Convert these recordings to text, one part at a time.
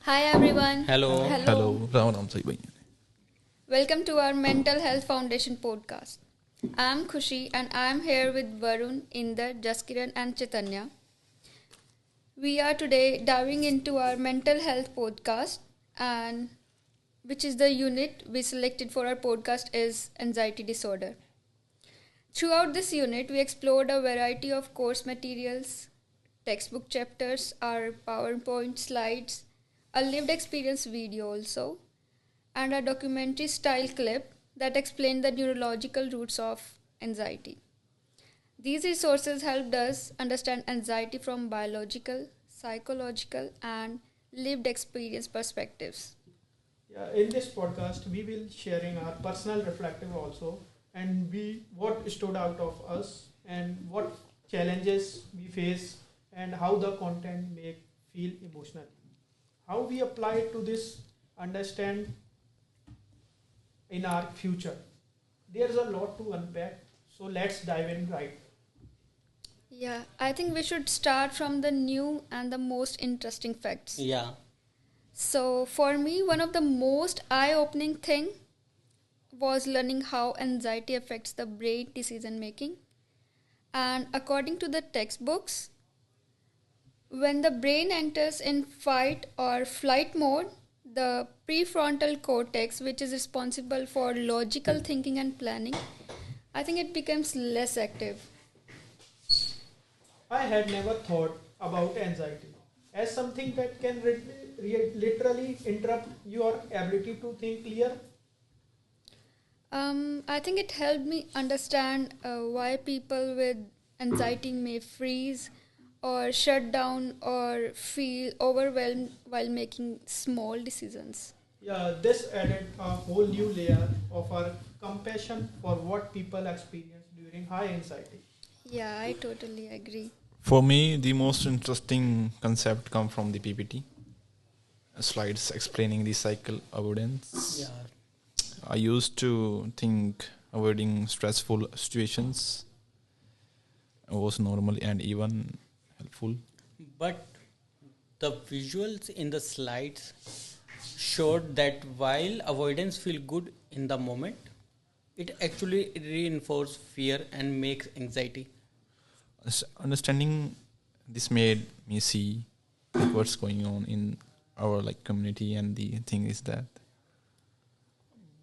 Hi everyone. Hello. Hello. Hello, Ram Ram Sai Bhai. Welcome to our Mental Health Foundation podcast. I am Khushi and I am here with Varun, Inder, Jaskiran and Chaitanya. We are today diving into our mental health podcast and which is the unit we selected for our podcast is anxiety disorder. Throughout this unit we explored a variety of course materials, textbook chapters, our PowerPoint slides, a lived experience video also and a documentary style clip that explained the neurological roots of anxiety. These resources helped us understand anxiety from biological, psychological, and lived experience perspectives. Yeah, in this podcast, we will sharing our personal reflective also, and we what stood out of us and what challenges we face, and how the content make feel emotional. How we apply it to this understand in our future. There's a lot to unpack, so let's dive in right. Yeah, I think we should start from the new and the most interesting facts. Yeah. So, for me, one of the most eye opening thing was learning how anxiety affects the brain decision making. And according to the textbooks, when the brain enters in fight or flight mode, the prefrontal cortex, which is responsible for logical thinking and planning, I think it becomes less active. I had never thought about anxiety as something that can literally interrupt your ability to think clear. I think it helped me understand why people with anxiety may freeze or shut down or feel overwhelmed while making small decisions. Yeah, this added a whole new layer of our compassion for what people experience during high anxiety. Yeah, I totally agree. For me, the most interesting concept come from the PPT slides explaining the cycle avoidance. Yeah. I used to think avoiding stressful situations was normal and even helpful. But the visuals in the slides showed that while avoidance feel good in the moment, it actually reinforces fear and makes anxiety. Understanding this made me see like what's going on in our like community, and the thing is that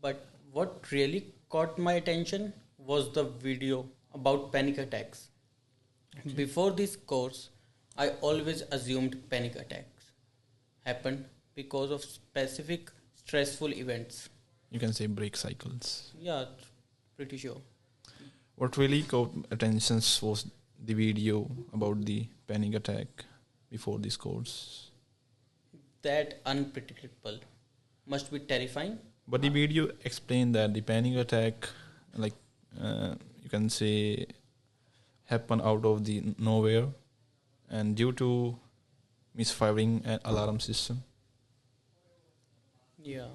But what really caught my attention was the video about panic attacks. Before this course, I always assumed panic attacks happened because of specific stressful events. you can say break cycles. Yeah, pretty sure. What really caught attention was the video about the panic attack before this course. That unpredictable must be terrifying. But the video explained that the panic attack, like you can say, happen out of the nowhere, and due to misfiring an alarm system. Yeah.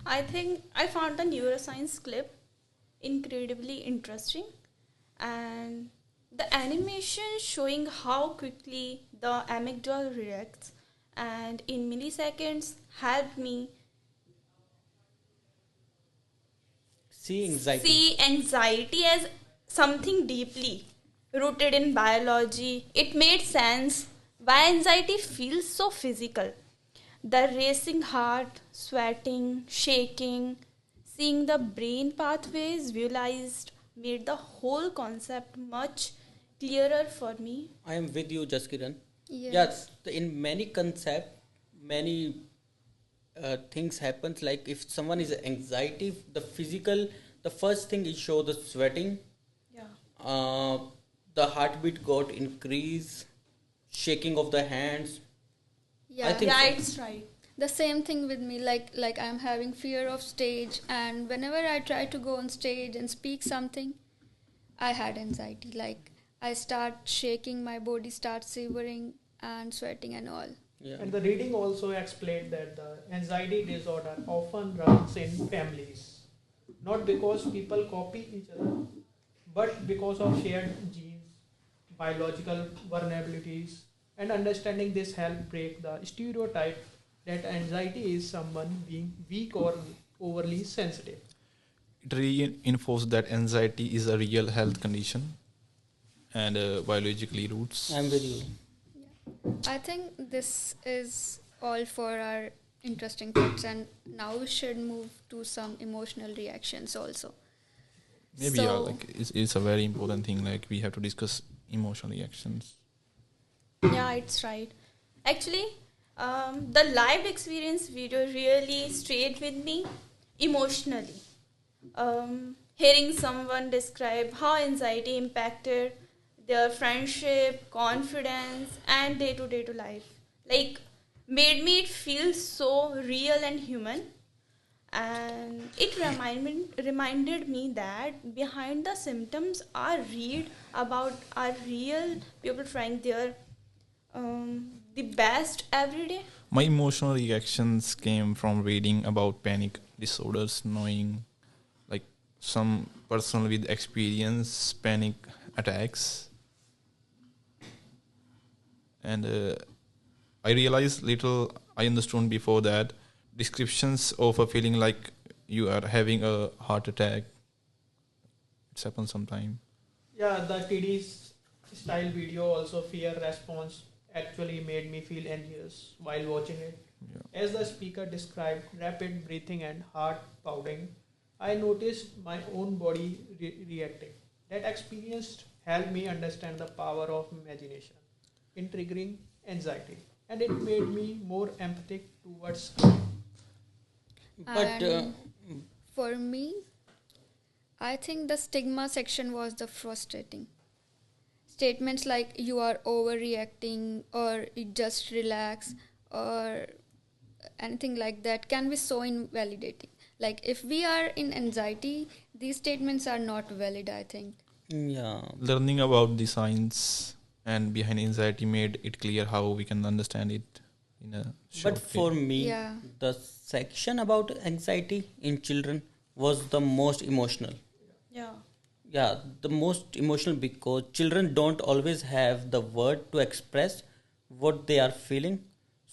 I think I found the neuroscience clip incredibly interesting, and the animation showing how quickly the amygdala reacts and in milliseconds helped me See anxiety. see anxiety as something deeply rooted in biology. It made sense why anxiety feels so physical. The racing heart, sweating, shaking, seeing the brain pathways visualized made the whole concept much clearer for me. I am with you, Jaskiran. Yes. Yes, in many concept, many things happens. Like if someone is anxiety, the first thing is show the sweating, Yeah. uh, the heartbeat got increase, shaking of the hands. Yeah. I think Yeah, so. it's right. The same thing with me, like I'm having fear of stage, and whenever I try to go on stage and speak something, I had anxiety. Like I start shaking, my body starts shivering and sweating and all. Yeah. And the reading also explained that the anxiety disorder often runs in families, not because people copy each other, but because of shared genes, biological vulnerabilities, And understanding this helped break the stereotype that anxiety is someone being weak or overly sensitive. It reinforced that anxiety is a real health condition and biologically roots. I'm with you. I think this is all for our interesting facts, and now we should move to some emotional reactions also. Maybe it's a very important thing. Like we have to discuss emotional reactions. Yeah, it's right. Actually, the lived experience video really stayed with me emotionally. Hearing someone describe how anxiety impacted their friendship, confidence, and day-to-day to life, like made me feel so real and human. And it reminded me that behind the symptoms are real people trying their the best every day. My emotional reactions came from reading about panic disorders, knowing like some person with experience panic attacks, and I realized little I understood before that. Descriptions of a feeling like you are having a heart attack. It's happened sometime. Yeah, the TD's style video also fear response actually made me feel anxious while watching it. Yeah. As the speaker described rapid breathing and heart pounding, I noticed my own body reacting. That experience helped me understand the power of imagination in triggering anxiety, and it made me more empathic towards. But And for me, I think the stigma section was the frustrating. Statements like you are overreacting or you just relax or anything like that can be so invalidating. Like if we are in anxiety, these statements are not valid, I think. yeah, Learning about the science and behind anxiety made it clear how we can understand it in a short but for way. me, Yeah. the section about anxiety in children was the most emotional. Yeah. Yeah, the most emotional because children don't always have the word to express what they are feeling.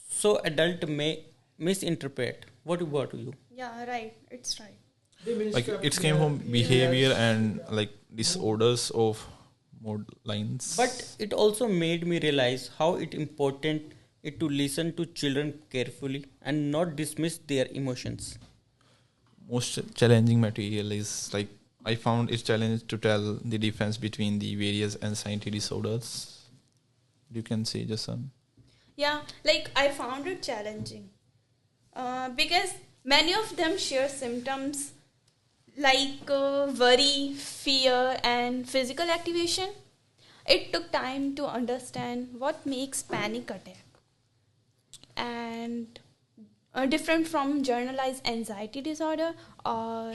So adult may misinterpret. What about you? Yeah, right. It's right. They Like misconstruct it came their from behavior fears. and like disorders of mood lines. But it also made me realize how it important it to listen to children carefully and not dismiss their emotions. Most challenging material is like I found it challenge to tell the difference between the various anxiety disorders. You can say, Jason. Yeah, like I found it challenging because many of them share symptoms like worry, fear, and physical activation. It took time to understand what makes panic attack and different from generalized anxiety disorder, or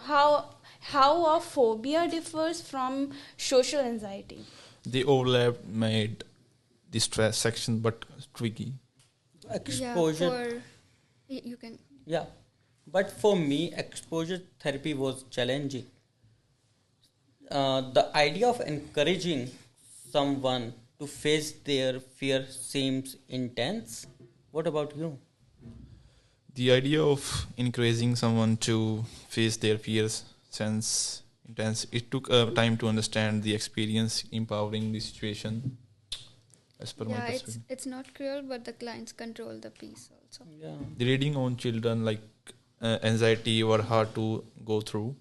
how a phobia differs from social anxiety. The overlap made the stress section but tricky. Exposure, Yeah, for you can. yeah. But for me, exposure therapy was challenging. The idea of encouraging someone to face their fear seems intense. What about you? The idea of encouraging someone to face their fears sense intense. It took time to understand the experience, empowering the situation. As per my Yeah, perspective, it's not cruel, but the clients control the piece also. Yeah. the reading on children like anxiety were hard to go through.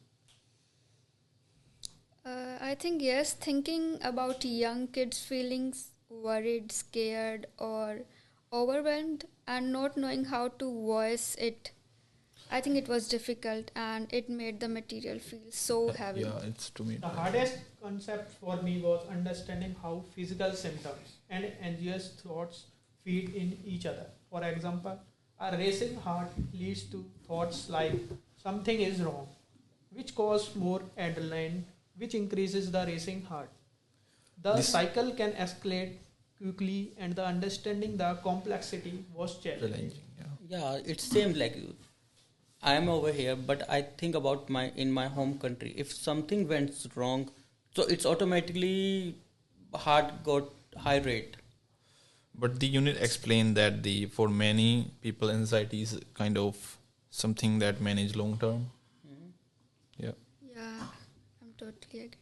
I think yes, thinking about young kids' feelings worried, scared, or overwhelmed and not knowing how to voice it. I think it was difficult and it made the material feel so heavy. Yeah, it's to me. The hardest concept for me was understanding how physical symptoms and anxious thoughts feed in each other. For example, a racing heart leads to thoughts like something is wrong, which cause more adrenaline, which increases the racing heart. The This- cycle can escalate quickly, and the understanding the complexity was challenging. Challenging, yeah. Yeah, it seems like you. I am over here, but I think about my in my home country. If something went wrong, so it's automatically heart got high rate. But the unit explained that the for many people anxiety is kind of something that manage long term. Yeah. Yeah, I'm totally agree.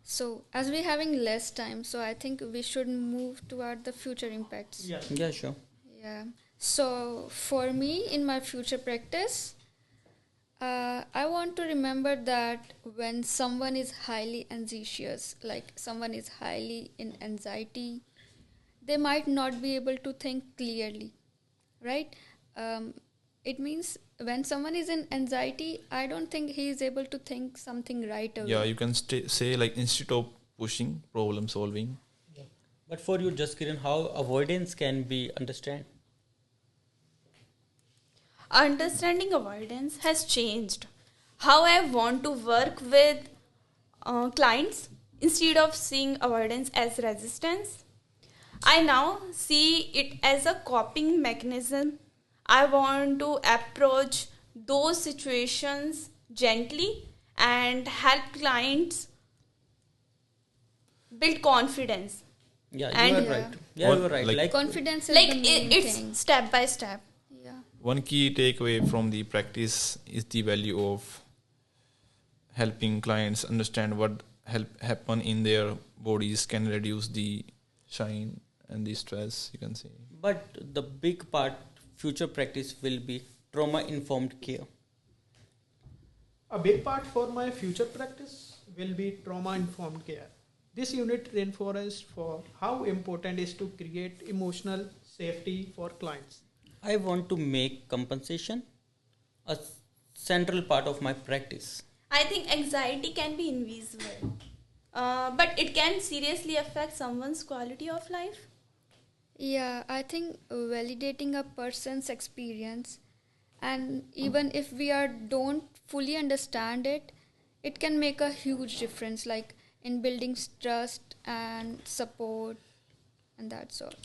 So, as we're having less time, so I think we should move toward the future impacts. Yes. Yeah, sure. Yeah. So, for me, in my future practice, I want to remember that when someone is highly anxious, like someone is highly in anxiety, they might not be able to think clearly, right? Um, it means when someone is in anxiety, I don't think he is able to think something right away. Yeah, you can say like instead of pushing problem solving. But for you, Jaskiran, how avoidance can be understand? Understanding avoidance has changed how I want to work with clients. Instead of seeing avoidance as resistance, I now see it as a coping mechanism. I want to approach those situations gently and help clients build confidence. Yeah, you And- are Yeah. right. Yeah, What- you are right. like- Like, Confidence is Like the main it's thing. step by step. Yeah. One key takeaway from the practice is the value of helping clients understand what help happen in their bodies can reduce the shine and the stress, you can say. but the big part, future practice will be trauma-informed care. A big part for my future practice will be trauma-informed care. This unit reinforces for how important it is to create emotional safety for clients. I want to make compensation a central part of my practice. I think anxiety can be invisible, but it can seriously affect someone's quality of life. Yeah, I think validating a person's experience, and even if we are don't fully understand it, it can make a huge difference, like in building trust and support and that sort.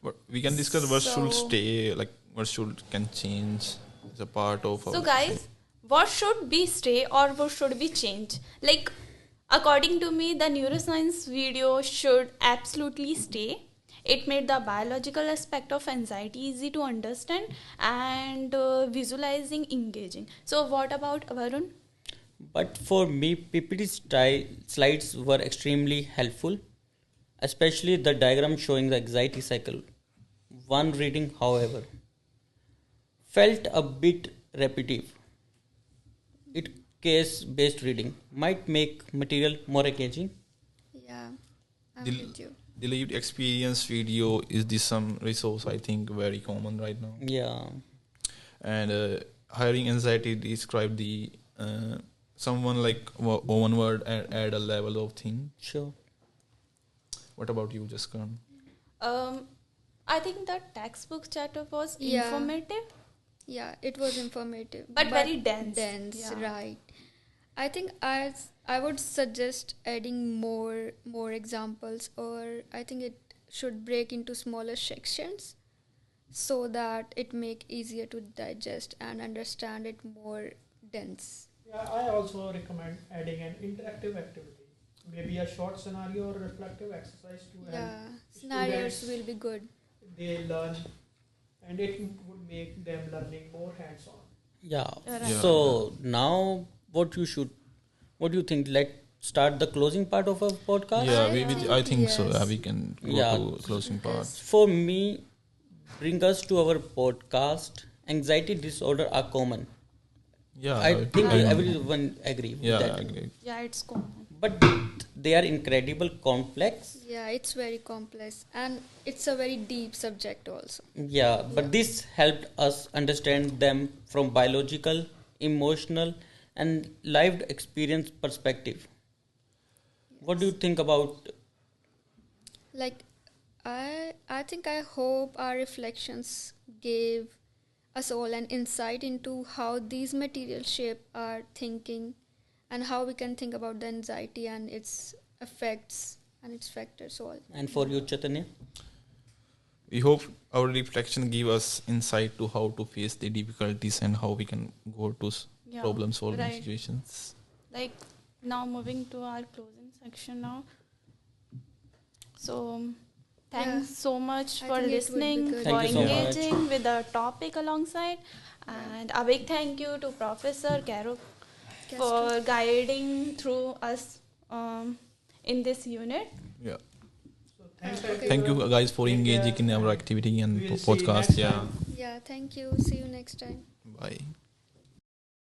But we can discuss what should So- stay, like what should can change as a part of So, our guys, what should be stay or what should be change? Like, according to me, the neuroscience video should absolutely stay. It made the biological aspect of anxiety easy to understand and visualizing engaging. So, what about Varun? But for me, PPT slides were extremely helpful, especially the diagram showing the anxiety cycle. One reading, however, felt a bit repetitive. It case-based reading might make material more engaging. Yeah, I'm The- with you. the lived experience video is the some resource I think very common right now. Yeah, And hiring anxiety describe the someone like one word and add a level of thing. sure. What about you, Jaskan? I think the textbook chapter was Yeah. informative. Yeah, it was informative, But very dense. Dense, Yeah. right? I think I would suggest adding more examples, or I think it should break into smaller sections so that it make easier to digest and understand it more dense. Yeah, I also recommend adding an interactive activity, maybe a short scenario or reflective exercise to help Yeah, scenarios students. will be good. They learn, and it would make them learning more hands-on. Yeah. Right. Yeah. So now, what do you think? Let's start the closing part of our podcast. Yeah, I think so. yes. We can go Yeah. to closing part. For me, bring us to our podcast. Anxiety disorder are common. Yeah, I think I know. everyone agree with Yeah, that. I agree. Yeah, it's common. But they are incredible complex. Yeah, it's very complex and it's a very deep subject also. Yeah, but this helped us understand them from biological, emotional, and lived experience perspective. What do you think about? Like I think I hope our reflections gave us all an insight into how these materials shape our thinking and how we can think about the anxiety and its effects and its factors all. And for you, Chaitanya? We hope our reflection give us insight to how to face the difficulties and how we can go to Yeah, problem solving right. situations. Like, now moving to our closing section now. So, Thanks so much I for think it would be listening, good. for Thank you so much. engaging with the topic alongside. And a big thank you to Professor Caro for guiding through us in this unit. Yeah. So thanks Okay. Thank you everyone. guys for Take engaging care in our and activity and we'll see you podcast. next Yeah. time. Yeah, thank you. See you next time. Bye.